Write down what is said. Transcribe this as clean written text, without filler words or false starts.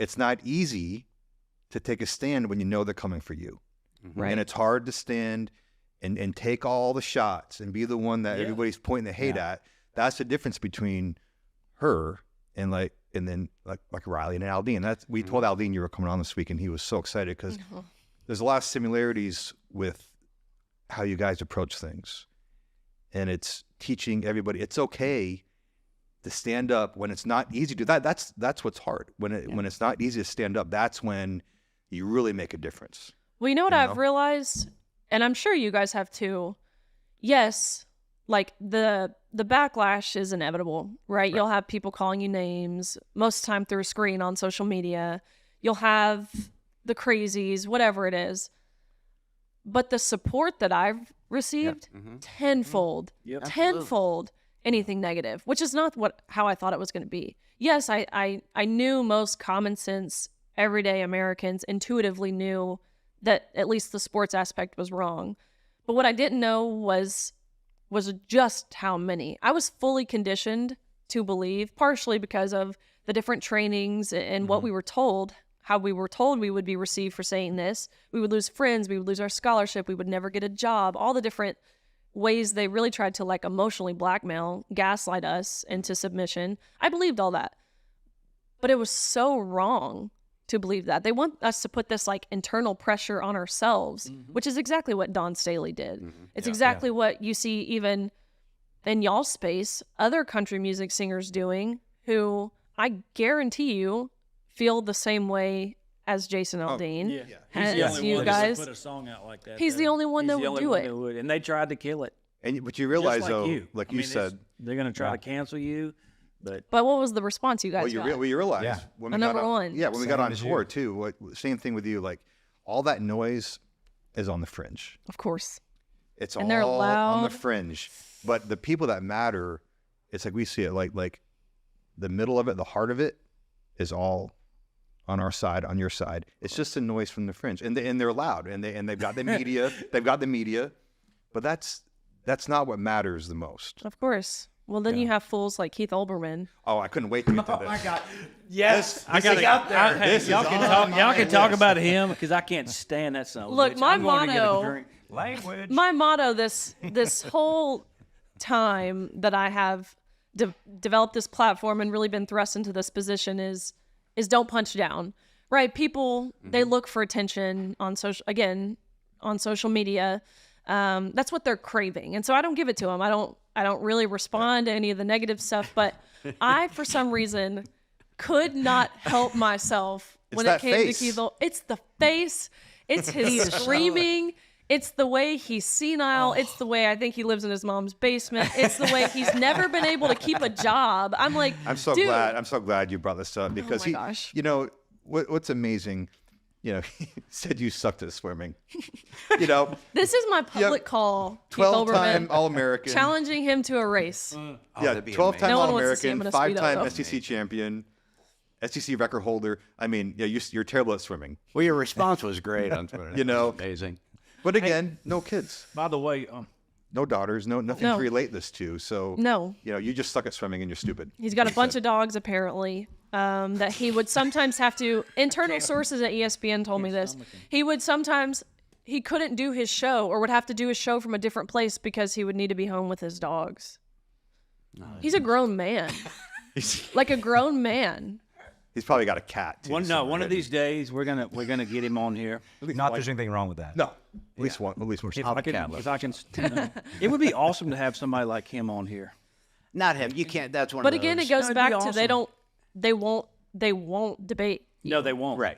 it's not easy to take a stand when you know they're coming for you. Right. And it's hard to stand and take all the shots and be the one that everybody's pointing the hate at. That's the difference between her and then Riley and Aldine. We told Aldine you were coming on this week, and he was so excited because there's a lot of similarities with how you guys approach things. And it's teaching everybody it's okay to stand up when it's not easy to do that. That's what's hard. When it's not easy to stand up, that's when you really make a difference. Well, you know what I've realized, and I'm sure you guys have too. Yes, like the backlash is inevitable, right? You'll have people calling you names, most of the time through a screen on social media. You'll have the crazies, whatever it is. But the support that I've received, tenfold anything negative, which is not how I thought it was going to be. Yes, I knew most common sense, everyday Americans intuitively knew that at least the sports aspect was wrong. But what I didn't know was just how many. I was fully conditioned to believe, partially because of the different trainings and what we were told, how we were told we would be received for saying this. We would lose friends, we would lose our scholarship, we would never get a job, all the different ways they really tried to emotionally blackmail, gaslight us into submission. I believed all that. But it was so wrong to believe that. They want us to put this internal pressure on ourselves, which is exactly what Dawn Staley did. It's exactly what you see even in y'all's space, other country music singers doing, who I guarantee you feel the same way as Jason Aldean. He's the only one that would put a song out like that. He's the only one that would do it. And they tried to kill it. But you realize, just like you said, they're going to try to cancel you. But what was the response you guys got? You realize when we got on, when we got on tour too. Same thing with you. All that noise is on the fringe. Of course, it's and all they're loud. On the fringe. But the people that matter, it's we see it like the middle of it, the heart of it, is all on our side, on your side. It's just a noise from the fringe, and they're loud, and they've got the media. They've got the media, but that's not what matters the most. Of course. Well, then you have fools like Keith Olbermann. Oh, I couldn't wait to get to this. Oh my God! Yes, I got out there. Y'all can talk about him because I can't stand that son. Look, my motto. Language. My motto this whole time that I have developed this platform and really been thrust into this position is don't punch down. Right? People they look for attention on social media. That's what they're craving, and so I don't give it to them. I don't really respond to any of the negative stuff, but I, for some reason, could not help myself when it came to Keith. It's the face. It's his screaming. It's the way he's senile. It's the way I think he lives in his mom's basement. It's the way he's never been able to keep a job. I'm so glad you brought this up because gosh. What's amazing. He said you sucked at swimming. This is my public call. 12-time All-American. Challenging him to a race. 12-time All-American, 5-time SEC champion, SEC record holder. I mean, you're terrible at swimming. Well, your response was great on Twitter. Amazing. But again, no kids. By the way, no daughters, nothing to relate this to. So you just suck at swimming and you're stupid. He's got a bunch of dogs apparently. That he would sometimes have to, internal sources at ESPN told me this, he couldn't do his show or would have to do his show from a different place because he would need to be home with his dogs. He's a grown man. Like a grown man. He's probably got a cat too. One of these days we're gonna get him on here. Not there's anything wrong with that. No. At least one. If I can, it would be awesome to have somebody like him on here. Not him. You can't. That's one. But of again, those. it goes back to awesome. they won't debate. No, they won't. Right.